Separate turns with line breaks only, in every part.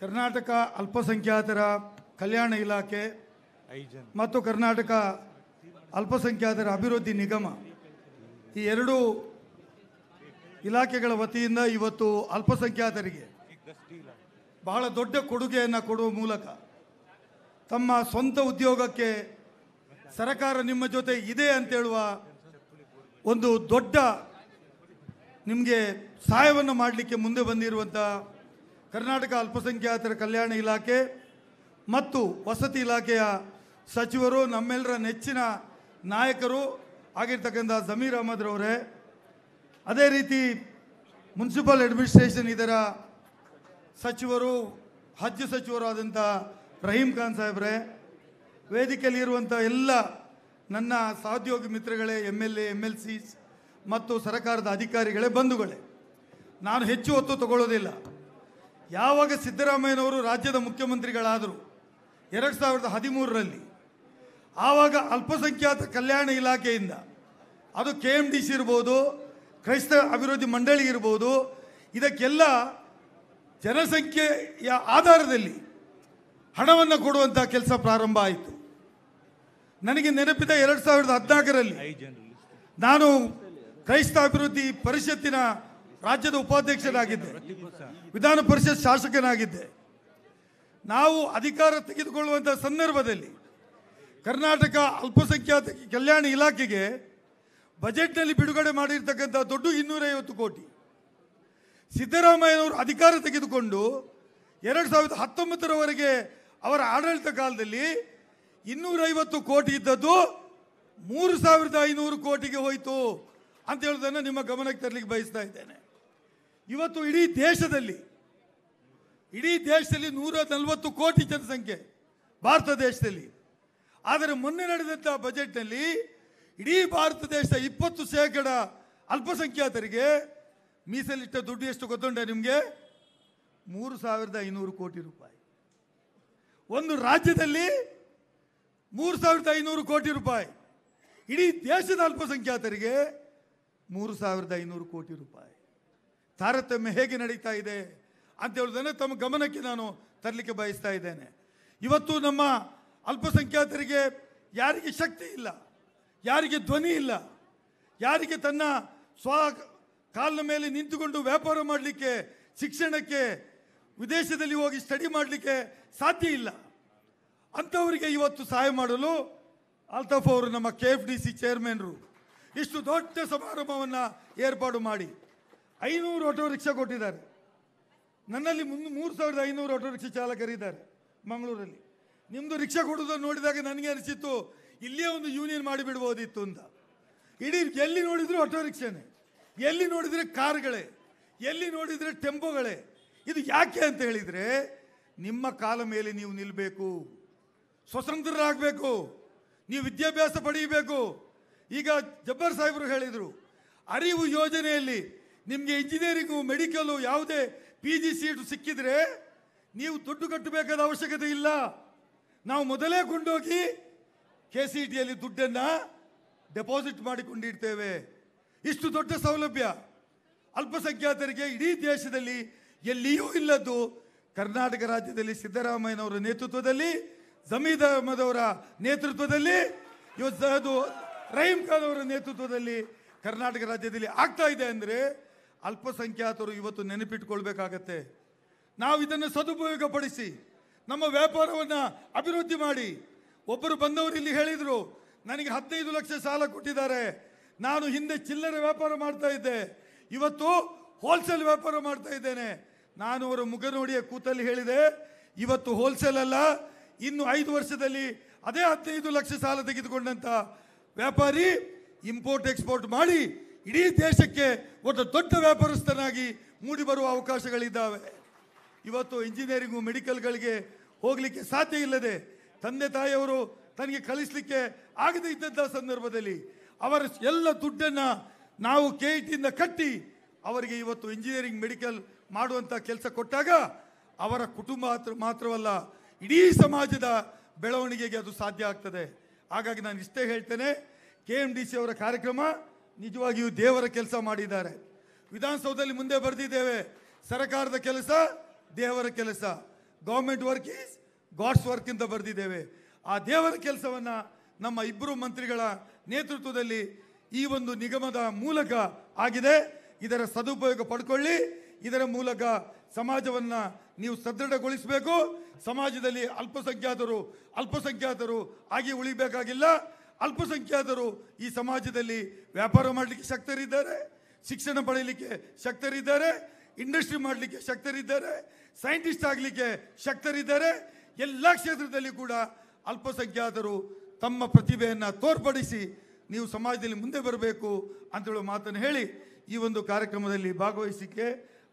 ಕರ್ನಾಟಕ ಅಲ್ಪಸಂಖ್ಯಾತರ ಕಲ್ಯಾಣ ಇಲಾಖೆ ಮತ್ತು ಕರ್ನಾಟಕ ಅಲ್ಪಸಂಖ್ಯಾತರ ಅಭಿವೃದ್ಧಿ ನಿಗಮ ಈ ಎರಡೂ ಇಲಾಖೆಗಳ ವತಿಯಿಂದ ಇವತ್ತು ಅಲ್ಪಸಂಖ್ಯಾತರಿಗೆ ಬಹಳ ದೊಡ್ಡ ಕೊಡುಗೆಯನ್ನು ಕೊಡುವ ಮೂಲಕ ತಮ್ಮ ಸ್ವಂತ ಉದ್ಯೋಗಕ್ಕೆ ಸರ್ಕಾರ ನಿಮ್ಮ ಜೊತೆ ಇದೆ ಅಂತೇಳುವ ಒಂದು ದೊಡ್ಡ ನಿಮಗೆ ಸಹಾಯವನ್ನು ಮಾಡಲಿಕ್ಕೆ ಮುಂದೆ ಬಂದಿರುವಂಥ ಕರ್ನಾಟಕ ಅಲ್ಪಸಂಖ್ಯಾತರ ಕಲ್ಯಾಣ ಇಲಾಖೆ ಮತ್ತು ವಸತಿ ಇಲಾಖೆಯ ಸಚಿವರು, ನಮ್ಮೆಲ್ಲರ ನೆಚ್ಚಿನ ನಾಯಕರು ಆಗಿರ್ತಕ್ಕಂಥ ಜಮೀರ್ ಅಹಮದ್ ರವರೇ, ಅದೇ ರೀತಿ ಮುನ್ಸಿಪಲ್ ಅಡ್ಮಿನಿಸ್ಟ್ರೇಷನ್ ಇದರ ಸಚಿವರು, ಹಜ್ ಸಚಿವರು ಆದಂಥ ರಹೀಂ ಖಾನ್ ಸಾಹೇಬ್ರೆ, ವೇದಿಕೆಯಲ್ಲಿ ಇರುವಂಥ ಎಲ್ಲ ನನ್ನ ಸಹೋದ್ಯೋಗಿ ಮಿತ್ರಗಳೇ, MLA, MLCs ಮತ್ತು ಸರ್ಕಾರದ ಅಧಿಕಾರಿಗಳೇ, ಬಂಧುಗಳೇ, ನಾನು ಹೆಚ್ಚು ಹೊತ್ತು ತಗೊಳ್ಳೋದಿಲ್ಲ. ಯಾವಾಗ ಸಿದ್ದರಾಮಯ್ಯನವರು ರಾಜ್ಯದ ಮುಖ್ಯಮಂತ್ರಿಗಳಾದರು 2013ರಲ್ಲಿ, ಆವಾಗ ಅಲ್ಪಸಂಖ್ಯಾತ ಕಲ್ಯಾಣ ಇಲಾಖೆಯಿಂದ ಅದು KMDC ಇರ್ಬೋದು, ಕ್ರೈಸ್ತ ಅಭಿವೃದ್ಧಿ ಮಂಡಳಿ ಇರ್ಬೋದು, ಇದಕ್ಕೆಲ್ಲ ಜನಸಂಖ್ಯೆಯ ಆಧಾರದಲ್ಲಿ ಹಣವನ್ನು ಕೊಡುವಂಥ ಕೆಲಸ ಪ್ರಾರಂಭ ಆಯಿತು. ನನಗೆ ನೆನಪಿದೆ 2014ರಲ್ಲಿ ನಾನು ಕ್ರೈಸ್ತ ಅಭಿವೃದ್ಧಿ ಪರಿಷತ್ತಿನ ರಾಜ್ಯದ ಉಪಾಧ್ಯಕ್ಷನಾಗಿದ್ದೆ, ವಿಧಾನ ಪರಿಷತ್ ಶಾಸಕನಾಗಿದ್ದೆ. ನಾವು ಅಧಿಕಾರ ತೆಗೆದುಕೊಳ್ಳುವಂಥ ಸಂದರ್ಭದಲ್ಲಿ ಕರ್ನಾಟಕ ಅಲ್ಪಸಂಖ್ಯಾತ ಕಲ್ಯಾಣ ಇಲಾಖೆಗೆ ಬಜೆಟ್ನಲ್ಲಿ ಬಿಡುಗಡೆ ಮಾಡಿರ್ತಕ್ಕಂಥ ದುಡ್ಡು 250 ಕೋಟಿ. ಸಿದ್ದರಾಮಯ್ಯನವರು ಅಧಿಕಾರ ತೆಗೆದುಕೊಂಡು 2019ರವರೆಗೆ ಅವರ ಆಡಳಿತ ಕಾಲದಲ್ಲಿ 250 ಕೋಟಿ ಇದ್ದದ್ದು 3500 ಕೋಟಿಗೆ ಹೋಯಿತು ಅಂತ ಹೇಳೋದನ್ನು ನಿಮ್ಮ ಗಮನಕ್ಕೆ ತರಲಿಕ್ಕೆ ಬಯಸ್ತಾ ಇದ್ದೇನೆ. ಇವತ್ತು ಇಡೀ ದೇಶದಲ್ಲಿ 140 ಕೋಟಿ ಜನಸಂಖ್ಯೆ ಭಾರತ ದೇಶದಲ್ಲಿ. ಆದರೆ ಮೊನ್ನೆ ನಡೆದಂಥ ಬಜೆಟ್ನಲ್ಲಿ ಇಡೀ ಭಾರತ ದೇಶ 20% ಅಲ್ಪಸಂಖ್ಯಾತರಿಗೆ ಮೀಸಲಿಟ್ಟ ದುಡ್ಡು ಎಷ್ಟು ಗೊತ್ತುಂಟೆ ನಿಮಗೆ? 3500 ಕೋಟಿ ರೂಪಾಯಿ. ಒಂದು ರಾಜ್ಯದಲ್ಲಿ 3500 ಕೋಟಿ ರೂಪಾಯಿ. ಇಡೀ ದೇಶದ ಅಲ್ಪಸಂಖ್ಯಾತರಿಗೆ 3500 ಕೋಟಿ ರೂಪಾಯಿ. ತಾರತಮ್ಯ ಹೇಗೆ ನಡೀತಾ ಇದೆ ಅಂತ ಹೇಳೋದನ್ನು ತಮ್ಮ ಗಮನಕ್ಕೆ ನಾನು ತರಲಿಕ್ಕೆ ಬಯಸ್ತಾ ಇದ್ದೇನೆ. ಇವತ್ತು ನಮ್ಮ ಅಲ್ಪಸಂಖ್ಯಾತರಿಗೆ ಯಾರಿಗೆ ಶಕ್ತಿ ಇಲ್ಲ, ಯಾರಿಗೆ ಧ್ವನಿ ಇಲ್ಲ, ಯಾರಿಗೆ ತನ್ನ ಕಾಲಿನ ಮೇಲೆ ನಿಂತುಕೊಂಡು ವ್ಯಾಪಾರ ಮಾಡಲಿಕ್ಕೆ, ಶಿಕ್ಷಣಕ್ಕೆ, ವಿದೇಶದಲ್ಲಿ ಹೋಗಿ ಸ್ಟಡಿ ಮಾಡಲಿಕ್ಕೆ ಸಾಧ್ಯ ಇಲ್ಲ, ಅಂಥವರಿಗೆ ಇವತ್ತು ಸಹಾಯ ಮಾಡಲು ಅಲ್ತಾಫ್ ಅವರು, ನಮ್ಮ KFDC ಚೇರ್ಮನ್ರು, ಇಷ್ಟು ದೊಡ್ಡ ಸಮಾರಂಭವನ್ನು ಏರ್ಪಾಡು ಮಾಡಿ 500 ಆಟೋ ರಿಕ್ಷಾ ಕೊಟ್ಟಿದ್ದಾರೆ. ನನ್ನಲ್ಲಿ 3500 ಆಟೋ ರಿಕ್ಷಾ ಚಾಲಕರಿದ್ದಾರೆ ಮಂಗಳೂರಲ್ಲಿ. ನಿಮ್ಮದು ರಿಕ್ಷಾ ಕೊಡೋದನ್ನು ನೋಡಿದಾಗ ನನಗೆ ಅನಿಸಿತ್ತು ಇಲ್ಲಿಯೇ ಒಂದು ಯೂನಿಯನ್ ಮಾಡಿಬಿಡ್ಬೋದಿತ್ತು ಅಂತ. ಇಡೀ ಎಲ್ಲಿ ನೋಡಿದ್ರು ಆಟೋ ರಿಕ್ಷಾನೇ, ಎಲ್ಲಿ ನೋಡಿದರೆ ಕಾರ್ಗಳೇ, ಎಲ್ಲಿ ನೋಡಿದರೆ ಟೆಂಪೋಗಳೇ. ಇದು ಯಾಕೆ ಅಂತ ಹೇಳಿದರೆ, ನಿಮ್ಮ ಕಾಲ ಮೇಲೆ ನೀವು ನಿಲ್ಲಬೇಕು, ಸ್ವತಂತ್ರರಾಗಬೇಕು, ನೀವು ವಿದ್ಯಾಭ್ಯಾಸ ಪಡೆಯಬೇಕು. ಈಗ ಜಬ್ಬರ್ ಸಾಹೇಬರು ಹೇಳಿದರು, ಅರಿವು ಯೋಜನೆಯಲ್ಲಿ ನಿಮಗೆ ಇಂಜಿನಿಯರಿಂಗು, ಮೆಡಿಕಲು, ಯಾವುದೇ PG ಸೀಟು ಸಿಕ್ಕಿದರೆ ನೀವು ದುಡ್ಡು ಕಟ್ಟಬೇಕಾದ ಅವಶ್ಯಕತೆ ಇಲ್ಲ. ನಾವು ಮೊದಲೇ ಕೊಂಡೋಗಿ KCTಯಲ್ಲಿ ದುಡ್ಡನ್ನು ಡೆಪಾಸಿಟ್ ಮಾಡಿಕೊಂಡಿರ್ತೇವೆ. ಇಷ್ಟು ದೊಡ್ಡ ಸೌಲಭ್ಯ ಅಲ್ಪಸಂಖ್ಯಾತರಿಗೆ ಇಡೀ ದೇಶದಲ್ಲಿ ಎಲ್ಲಿಯೂ ಇಲ್ಲದ್ದು ಕರ್ನಾಟಕ ರಾಜ್ಯದಲ್ಲಿ ಸಿದ್ದರಾಮಯ್ಯನವರ ನೇತೃತ್ವದಲ್ಲಿ, ಜಮೀರ್ ಅಹಮದ್ ಅವರ ನೇತೃತ್ವದಲ್ಲಿ, ಇವತ್ತು ರಹೀಂ ಖಾನ್ ಅವರ ನೇತೃತ್ವದಲ್ಲಿ ಕರ್ನಾಟಕ ರಾಜ್ಯದಲ್ಲಿ ಆಗ್ತಾ ಇದೆ. ಅಂದರೆ ಅಲ್ಪಸಂಖ್ಯಾತರು ಇವತ್ತು ನೆನಪಿಟ್ಕೊಳ್ಬೇಕಾಗತ್ತೆ. ನಾವು ಇದನ್ನು ಸದುಪಯೋಗಪಡಿಸಿ ನಮ್ಮ ವ್ಯಾಪಾರವನ್ನು ಅಭಿವೃದ್ಧಿ ಮಾಡಿ. ಒಬ್ಬರು ಬಂದವರು ಇಲ್ಲಿ ಹೇಳಿದರು, ನನಗೆ 15 ಲಕ್ಷ ಸಾಲ ಕೊಟ್ಟಿದ್ದಾರೆ, ನಾನು ಹಿಂದೆ ಚಿಲ್ಲರೆ ವ್ಯಾಪಾರ ಮಾಡ್ತಾ ಇದ್ದೆ, ಇವತ್ತು ಹೋಲ್ಸೇಲ್ ವ್ಯಾಪಾರ ಮಾಡ್ತಾ ಇದ್ದೇನೆ. ನಾನು ಅವರ ಮುಖ ನೋಡಿಯೇ ಕೂತಲ್ಲಿ ಹೇಳಿದೆ, ಇವತ್ತು ಹೋಲ್ಸೇಲ್ ಅಲ್ಲ, ಇನ್ನು 5 ವರ್ಷದಲ್ಲಿ ಅದೇ 15 ಲಕ್ಷ ಸಾಲ ತೆಗೆದುಕೊಂಡಂಥ ವ್ಯಾಪಾರಿ ಇಂಪೋರ್ಟ್ ಎಕ್ಸ್ಪೋರ್ಟ್ ಮಾಡಿ ಇಡೀ ದೇಶಕ್ಕೆ ಒಂದು ದೊಡ್ಡ ವ್ಯಾಪಾರಸ್ಥನಾಗಿ ಮೂಡಿ ಬರುವ ಅವಕಾಶಗಳಿದ್ದಾವೆ. ಇವತ್ತು ಇಂಜಿನಿಯರಿಂಗು, ಮೆಡಿಕಲ್ಗಳಿಗೆ ಹೋಗಲಿಕ್ಕೆ ಸಾಧ್ಯ ಇಲ್ಲದೆ ತಂದೆ ತಾಯಿಯವರು ತನಗೆ ಕಳಿಸಲಿಕ್ಕೆ ಆಗದೇ ಇದ್ದಂಥ ಸಂದರ್ಭದಲ್ಲಿ ಅವರ ಎಲ್ಲ ದುಡ್ಡನ್ನು ನಾವು KITಯಿಂದ ಕಟ್ಟಿ ಅವರಿಗೆ ಇವತ್ತು ಇಂಜಿನಿಯರಿಂಗ್, ಮೆಡಿಕಲ್ ಮಾಡುವಂಥ ಕೆಲಸ ಕೊಟ್ಟಾಗ ಅವರ ಕುಟುಂಬ ಮಾತ್ರವಲ್ಲ, ಇಡೀ ಸಮಾಜದ ಬೆಳವಣಿಗೆಗೆ ಅದು ಸಾಧ್ಯ ಆಗ್ತದೆ. ಹಾಗಾಗಿ ನಾನು ಇಷ್ಟೇ ಹೇಳ್ತೇನೆ, KMDC ಅವರ ಕಾರ್ಯಕ್ರಮ ನಿಜವಾಗಿಯೂ ದೇವರ ಕೆಲಸ ಮಾಡಿದ್ದಾರೆ. ವಿಧಾನಸೌಧದಲ್ಲಿ ಮುಂದೆ ಬರೆದಿದ್ದೇವೆ, ಸರ್ಕಾರದ ಕೆಲಸ ದೇವರ ಕೆಲಸ. Government work is god's work ಅಂತ ಬರೆದಿದ್ದೇವೆ. ಆ ದೇವರ ಕೆಲಸವನ್ನು ನಮ್ಮ ಇಬ್ಬರು ಮಂತ್ರಿಗಳ ನೇತೃತ್ವದಲ್ಲಿ ಈ ಒಂದು ನಿಗಮದ ಮೂಲಕ ಆಗಿದೆ. ಇದರ ಸದುಪಯೋಗ ಪಡ್ಕೊಳ್ಳಿ. ಇದರ ಮೂಲಕ ಸಮಾಜವನ್ನು ನೀವು ಸದೃಢಗೊಳಿಸಬೇಕು. ಸಮಾಜದಲ್ಲಿ ಅಲ್ಪಸಂಖ್ಯಾತರು ಆಗಿ ಉಳಿಬೇಕಾಗಿಲ್ಲ. ಅಲ್ಪಸಂಖ್ಯಾತರು ಈ ಸಮಾಜದಲ್ಲಿ ವ್ಯಾಪಾರ ಮಾಡಲಿಕ್ಕೆ ಶಕ್ತರಿದ್ದಾರೆ, ಶಿಕ್ಷಣ ಪಡೆಯಲಿಕ್ಕೆ ಶಕ್ತರಿದ್ದಾರೆ, ಇಂಡಸ್ಟ್ರಿ ಮಾಡಲಿಕ್ಕೆ ಶಕ್ತರಿದ್ದಾರೆ, ಸೈಂಟಿಸ್ಟ್ ಆಗಲಿಕ್ಕೆ ಶಕ್ತರಿದ್ದಾರೆ. ಎಲ್ಲ ಕ್ಷೇತ್ರದಲ್ಲಿ ಕೂಡ ಅಲ್ಪಸಂಖ್ಯಾತರು ತಮ್ಮ ಪ್ರತಿಭೆಯನ್ನು ತೋರ್ಪಡಿಸಿ ನೀವು ಸಮಾಜದಲ್ಲಿ ಮುಂದೆ ಬರಬೇಕು ಅಂತೇಳೋ ಮಾತನ್ನು ಹೇಳಿ ಈ ಒಂದು ಕಾರ್ಯಕ್ರಮದಲ್ಲಿ ಭಾಗವಹಿಸಲಿಕ್ಕೆ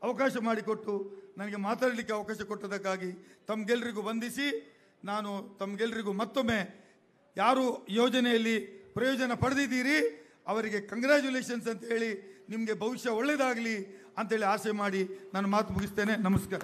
ಅವಕಾಶ ಮಾಡಿಕೊಟ್ಟು ನನಗೆ ಮಾತಾಡಲಿಕ್ಕೆ ಅವಕಾಶ ಕೊಟ್ಟದಕ್ಕಾಗಿ ತಮಗೆಲ್ಲರಿಗೂ ವಂದಿಸಿ, ನಾನು ತಮಗೆಲ್ಲರಿಗೂ ಮತ್ತೊಮ್ಮೆ ಯಾರು ಯೋಜನೆಯಲ್ಲಿ ಪ್ರಯೋಜನ ಪಡೆದಿದ್ದೀರಿ ಅವರಿಗೆ ಕಂಗ್ರ್ಯಾಚುಲೇಷನ್ಸ್ ಅಂತ ಹೇಳಿ, ನಿಮಗೆ ಭವಿಷ್ಯ ಒಳ್ಳೆಯದಾಗಲಿ ಅಂತೇಳಿ ಆಸೆ ಮಾಡಿ ನಾನು ಮಾತು ಮುಗಿಸ್ತೇನೆ. ನಮಸ್ಕಾರ.